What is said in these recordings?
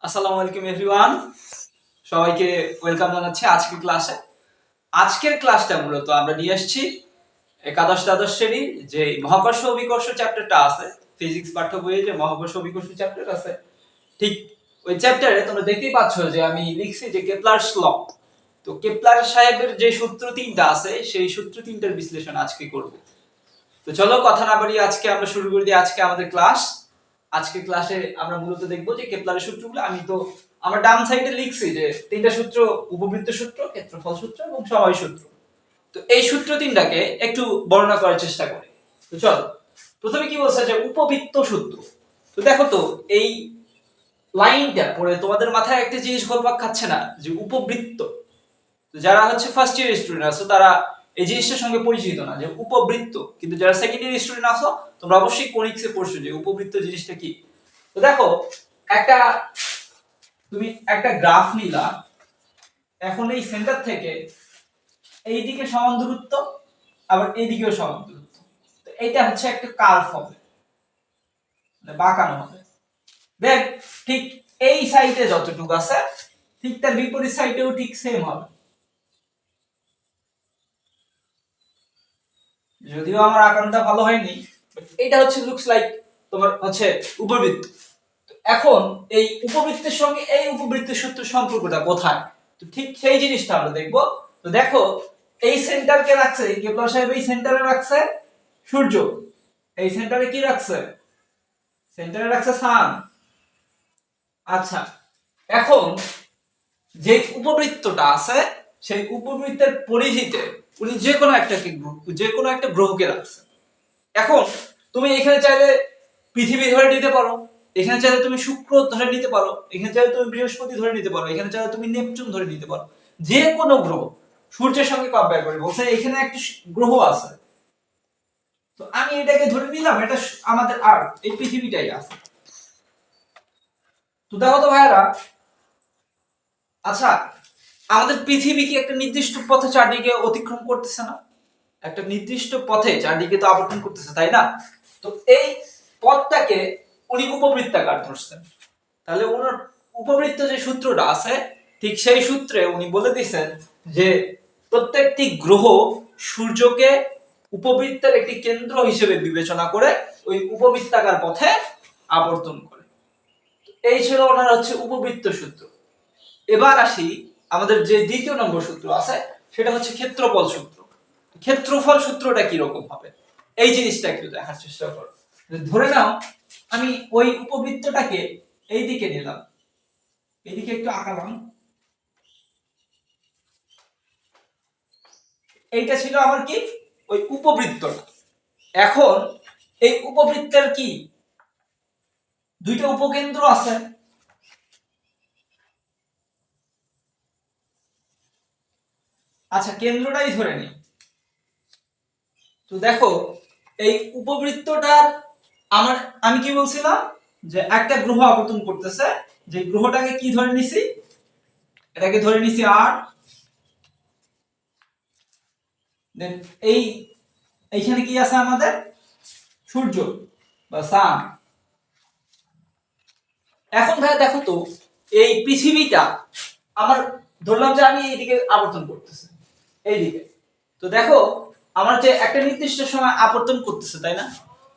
আসসালামু আলাইকুম এভরিওয়ান, সবাইকে ওয়েলকাম জানাচ্ছি আজকের ক্লাসে। আজকের ক্লাসটা মূলত আমরা নিয়ে আসছি একাদশ দ্বাদশ শ্রেণীর যে মহাকর্ষ অভিকর্ষ চ্যাপ্টারটা আছে, ফিজিক্স পাঠ্য বইয়ে যে মহাকর্ষ অভিকর্ষ চ্যাপ্টার আছে, ঠিক ওই চ্যাপ্টারে তোমরা দেখতেই পাচ্ছ যে আমি লিখছি যে কেপলারস ল। তো কেপলার সাহেবের যে সূত্র তিনটা আছে সেই সূত্র তিনটার বিশ্লেষণ আজকে করব। তো চলো কথা না বাড়িয়ে আজকে আমরা শুরু করে দিই আজকে আমাদের ক্লাস। আজকে ক্লাসে আমরা মূলত দেখবো যে কেপলারের সূত্রগুলো। আমি তো আমার ডান সাইডে লিখছি যে তিনটা সূত্র: উপবৃত্ত সূত্র, ক্ষেত্রফল সূত্র এবং সময় সূত্র। তো এই সূত্র তিনটাকে একটু বর্ণনা করার চেষ্টা করি। তো চলো, প্রথমে কি বলছে যে উপবৃত্ত সূত্র। তো দেখো তো এই লাইনটা পড়ে তোমাদের মাথায় একটা জিনিস ঘুরপাক খাচ্ছে না যে উপবৃত্ত? তো যারা হচ্ছে ফার্স্ট ইয়ার স্টুডেন্ট আছো তারা এই জিনিসটার সঙ্গে পরিচিত না যে উপবৃত্ত, কিন্তু যারা সেকেন্ড ইয়ার স্টুডেন্ট আছো তোমরা অবশ্যই কোনিক্সে পড়ছো যে উপবৃত্ত জিনিসটা কি। তো দেখো, একটা তুমি একটা গ্রাফ নিলা, এখন এই সেন্টার থেকে এই দিকে সমান দূরত্ব, আবার এই দিকেও সমান দূরত্ব। তো এইটা হচ্ছে একটা কার্ভ হবে, মানে বাঁকানো হবে। দেখ, ঠিক এই সাইডে যতটুকু আছে ঠিক তার বিপরীত সাইডেও ঠিক সেম হবে। যদিও আমার আঁকানোটা ভালো হয়নি, এটা হচ্ছে লুকস লাইক তোমার হচ্ছে উপবৃত্ত। এখন এই উপবৃত্তের সঙ্গে এই উপবৃত্তের সূত্র সম্পর্কটা কোথায়, তো ঠিক সেই জিনিসটা আমরা দেখব। তো দেখো, এই সেন্টারকে রাখছে কেপলার সাহেব, এই সেন্টারে রাখছে সূর্য, এই সেন্টারে কি রাখছে? সেন্টারে রাখছে সান। আচ্ছা, এখন যে উপবৃত্তটা আছে সেই উপবৃত্তের পরিধিতে উনি যে কোনো একটা গ্রহকে রাখছে। এখন তুমি এখানে চাইলে পৃথিবী ধরে নিতে পারো, এখানে চাইলে তুমি শুক্র ধরে নিতে পারো, এখানে চাইলে তুমি বৃহস্পতি ধরে নিতে পারো, এখানে চাইলে তুমি নেপচুন ধরে নিতে পারো, যে কোনো গ্রহ। সূর্যের সঙ্গে কম্পেয়ার করে বলছে এখানে একটা গ্রহ আছে, তো আমি এটাকে ধরে নিলাম এটা আমাদের আর্থ, এই পৃথিবীটাই আছে। তো দেখো তো ভাইয়ারা, আচ্ছা আমাদের পৃথিবী কি একটা নির্দিষ্ট পথে চারদিকে অতিক্রম করতেছে না? একটা নির্দিষ্ট পথে চারদিকে তো আবর্তন করতেছে, তাই না? তো এই পথটাকে উনি উপবৃত্তাকার ধরছেন। তাহলে ওনার উপবৃত্ত যে সূত্রটা আছে ঠিক সেই সূত্রে উনি বলে দিয়েছেন যে প্রত্যেকটি গ্রহ সূর্যকে উপবৃত্তের একটি কেন্দ্র হিসেবে বিবেচনা করে ওই উপবৃত্তাকার পথে আবর্তন করে। এই ছিল ওনার হচ্ছে উপবৃত্ত সূত্র। এবার আসি আমাদের যে দ্বিতীয় নম্বর সূত্র আছে, সেটা হচ্ছে ক্ষেত্রফল সূত্র। ক্ষেত্রফল সূত্রটা কি রকম হবে এই জিনিসটা একটু দেখার চেষ্টা করো। ধরে নাও আমি ওই উপবৃত্তটাকে এই দিকে নিলাম, এইদিকে একটু আঁকালাম, এইটা ছিল আমার কি ওই উপবৃত্তটা। এখন এই উপবৃত্তের কি দুইটা উপকেন্দ্র আছে। আচ্ছা, কেন্দ্রটাই ধরে নিই। তো দেখো, এই উপবৃত্তটার আমি কি বলছিলাম যে একটা গ্রহ আবর্তন করতেছে, যে গ্রহটাকে কি ধরে নিছি, এটাকে ধরে নিছি আর দেন এইখানে কি আছে আমাদের সূর্য বা সান। এখন ভাই দেখো তো, এই পৃথিবীটা আমার ধরলাম যে আমি এইদিকে আবর্তন করতেছে এইদিকে। তো দেখো, আমার যে একটা নির্দিষ্ট সময় আবর্তন করতেছে, তাই না?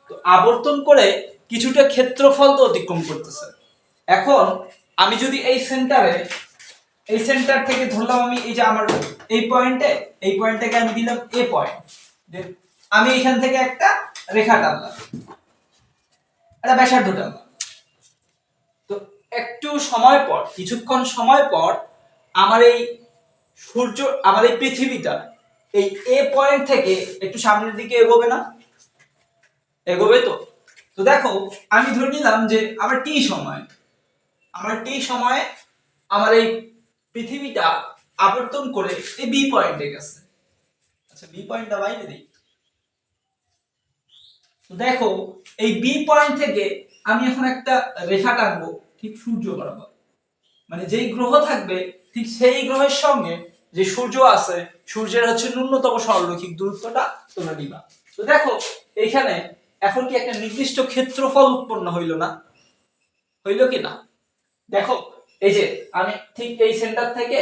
তো আবর্তন করে কিছুটা ক্ষেত্রফল তো অতিক্রম করতেছে। এখন আমি যদি এই সেন্টার থেকে ধরলাম, আমি এই যে আমার এই পয়েন্টটাকে আমি দিলাম এ পয়েন্ট, আমি এখান থেকে একটা রেখা টানলাম, একটা ব্যাসার্ধ টানলাম। তো একটু সময় পর, কিছুক্ষণ সময় পর আমার এই সূর্য, আমার এই পৃথিবীটা এই এ পয়েন্ট থেকে একটু সামনের দিকে এগোবে না? এগোবে তো। তো দেখো, আমি ধরে নিলাম যে আমার টি সময়ে আমার এই পৃথিবীটা আবর্তন করে এই বি পয়েন্টে গেছে। আচ্ছা, বি পয়েন্টটা বাইরে দিই। তো দেখো, এই বি পয়েন্ট থেকে আমি এখন একটা রেখা টানবো ঠিক সূর্য বরাবর, মানে যেই গ্রহ থাকবে ঠিক সেই গ্রহের সঙ্গে যে সূর্য আছে, সূর্যের হচ্ছে ন্যূনতম সরলরৈখিক দূরত্বটা তোমরা নিবা। তো দেখো, এইখানে এখন কি একটা নির্দিষ্ট ক্ষেত্রফল উৎপন্ন হইল না? হইল কি না? দেখো, এই যে আমি ঠিক এই সেন্টার থেকে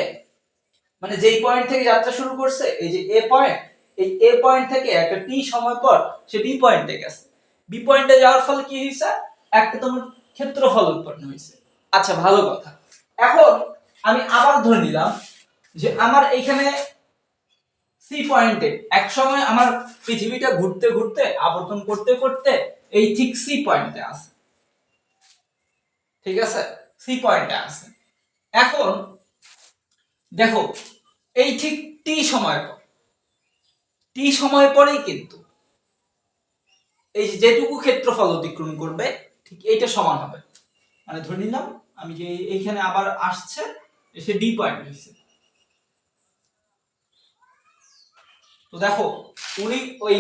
মানে যেই পয়েন্ট থেকে যাত্রা শুরু করছে, এই যে এ পয়েন্ট, এই এ পয়েন্ট থেকে একটা টি সময় পর সে বি পয়েন্টে গেছে। বি পয়েন্টে যাওয়ার ফলে কি হইছে, একটা তোমার ক্ষেত্রফল উৎপন্ন হইছে। আচ্ছা ভালো কথা। এখন আমি আবার ধরে নিলাম যে আমার এইখানে সি পয়েন্টে এক সময় আমার পৃথিবীটা ঘুরতে ঘুরতে আবর্তন করতে করতে এই ঠিক সি পয়েন্টে আছে। ঠিক আছে, সি পয়েন্টে আছে। এখন দেখো এই ঠিক টি সময় পর, টি সময় পরেই কিন্তু এই যেটুকু ক্ষেত্রফল অতিক্রম করবে ঠিক এইটা সমান হবে। মানে ধরে নিলাম আমি যে এইখানে আবার আসছে এসে ডি পয়েন্ট হয়েছে। তো দেখো উনি ওই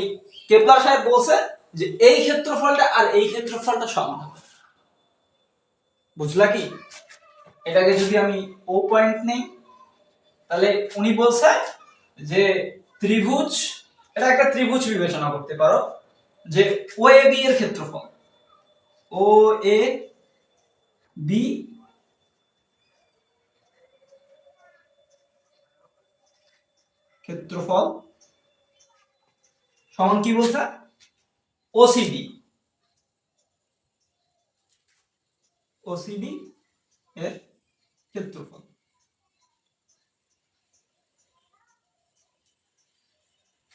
কেপলার সাহেব বলছে যে এই ক্ষেত্রফলটা আর এই ক্ষেত্রফলটা সমান হবে। বুঝলা কি? এটাকে যদি আমি ও পয়েন্ট নেই তাহলে উনি বলছে যে ত্রিভুজ, এটা একটা ত্রিভুজ বিবেচনা করতে পারো, যে ও এ বি এর ক্ষেত্রফল, ও এ বি ক্ষেত্রফল সমান কি বলছে, ওসিডি, ওসিডি এর ক্ষেত্রফল।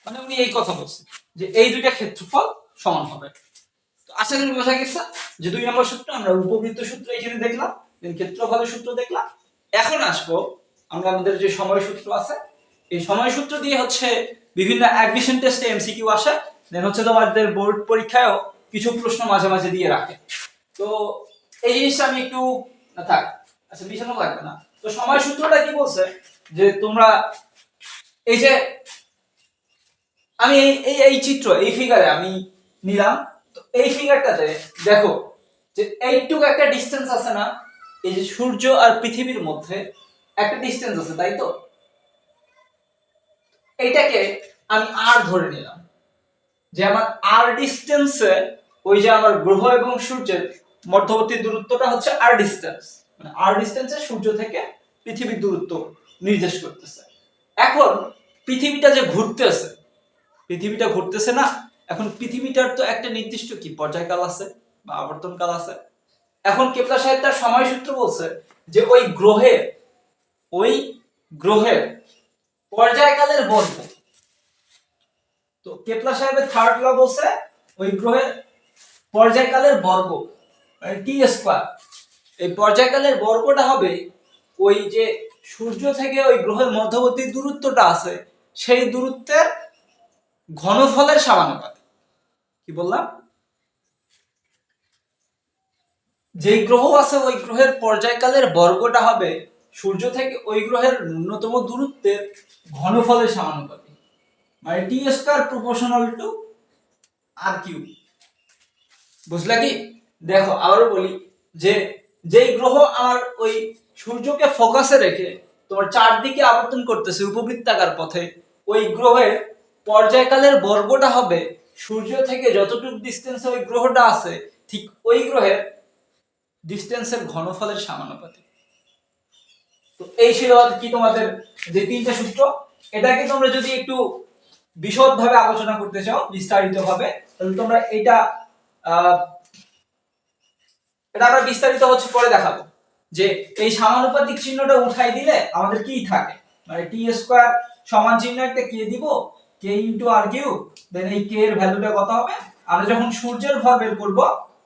মানে উনি এই কথা বলছেন যে এই দুইটা ক্ষেত্রফল সমান হবে। তো আশা করি বোঝা গেছে যে 2 নম্বর সূত্র আমরা উপবৃত্ত সূত্র এখানে দেখলাম, দেন ক্ষেত্রফলের সূত্র দেখলাম। এখন আসবো আমরা আমাদের যে সময় সূত্র আছে, এই সময় সূত্র দিয়ে হচ্ছে বিভিন্ন অ্যাডমিশন টেস্টে এমসিকিউ আসে, দেন হচ্ছে তোমাদের বোর্ড পরীক্ষায়ও কিছু প্রশ্ন মাঝে মাঝে দিয়ে রাখে। তো এই জিনিসটা আমি একটু না থাক, আচ্ছা বিছানো লাগবে না। তো সময় সূত্রটা কি বলছে যে তোমরা এই যে আমি এই এই চিত্র এই ফিগারে আমি নিলাম, তো এই ফিগারটাতে দেখো যে এইটুকু একটা ডিসটেন্স আছে না, এই যে সূর্য আর পৃথিবীর মধ্যে একটা ডিসটেন্স আছে তাই তো, এইটাকে আমি আর ধরে নিলাম যে আমার আর ডিসটেন্সে ওই যে আমার গ্রহ এবং সূর্যের মধ্যবর্তী দূরত্বটা হচ্ছে আর ডিসটেন্স, মানে আর ডিসটেন্সে সূর্য থেকে পৃথিবীর দূরত্ব নির্দেশ করতেছে। এখন পৃথিবীটা যে ঘুরতেছে, পৃথিবীটা ঘুরতেছে না, এখন পৃথিবীটার তো একটা নির্দিষ্ট কি পর্যায়কাল আছে বা আবর্তনকাল আছে। এখন কেপলার সাহেব তার সময় সূত্র বলছে যে ওই গ্রহের পর্যায়কালের বর্গ। তো কেপলার সাহেবের থার্ড ল বলছে ওই গ্রহের পর্যায়কালের বর্গ মানে টি স্কয়ার, এই পর্যায়কালের বর্গটা হবে ওই যে সূর্য থেকে ওই গ্রহের মধ্যবর্তী দূরত্বটা আছে সেই দূরত্বের ঘনফলের সমানুপাতিক। কি বললাম? যেই গ্রহ আছে ওই গ্রহের পর্যায়কালের বর্গটা হবে সূর্য থেকে ওই গ্রহের ন্যূনতম দূরত্বের ঘনফলের সমানুপাতিক, মানে T square proportional to R cube. বুঝলা কি? দেখো আবারও বলি যে যেই গ্রহ আমার ওই সূর্যকে ফোকাসে রেখে তোমার চারদিকে আবর্তন করতেছে উপবৃত্তাকার পথে, ওই গ্রহের পর্যায়কালের বর্গটা হবে সূর্য থেকে যতটুকু ডিসটেন্সে ওই গ্রহটা আছে ঠিক ওই গ্রহের ডিসটেন্সের ঘনফলের সমানুপাতিক। তো এই ছিল কি তোমাদের যে তিনটা সূত্র। এটাকে তোমরা যদি একটু বিশদভাবে আলোচনা করতে চাও বিস্তারিতভাবে, তাহলে তোমরা এটা আমরা বিস্তারিত হচ্ছে পরে দেখাবো যে এই সমানুপাতিক চিহ্নটা উঠাই দিলে আমাদের কি থাকে, মানে টি স্কয়ার সমান চিহ্ন একটা কে দিব, কে ইনটু আর কিউ, দেন এই কে এর ভ্যালুটা কত হবে, আমরা যখন সূর্যের ভর বের করব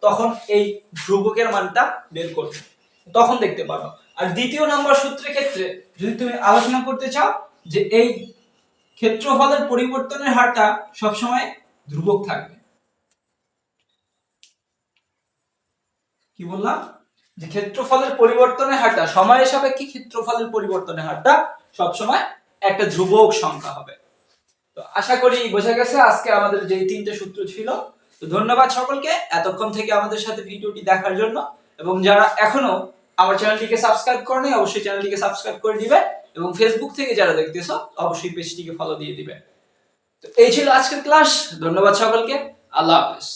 তখন এই ধ্রুবকের মানটা বের করব, তখন দেখতে পারো। আর দ্বিতীয় নম্বর সূত্রের ক্ষেত্রে যদি তুমি আলোচনা করতে চাও যে এই ক্ষেত্রফলের পরিবর্তনের হারটা সবসময় ধ্রুবক থাকবে। কি বললাম? যে ক্ষেত্রফলের পরিবর্তনের হারটা সময়ের সাপেক্ষে ক্ষেত্রফলের পরিবর্তনের হারটা সবসময় একটা ধ্রুবক সংখ্যা হবে। তো আশা করি বোঝা গেছে আজকে আমাদের যে তিনটে সূত্র ছিল। তো ধন্যবাদ সকলকে এতক্ষণ থেকে আমাদের সাথে ভিডিওটি দেখার জন্য, এবং যারা এখনো আমার চ্যানেলটিকে সাবস্ক্রাইব করেনি অবশ্যই চ্যানেলটিকে সাবস্ক্রাইব করে দিবে, এবং ফেসবুক থেকে যারা দেখতেছো অবশ্যই পেজটিকে ফলো দিয়ে দিবে। তো এই ছিল আজকের ক্লাস। ধন্যবাদ সকলকে। আল্লাহ হাফেজ।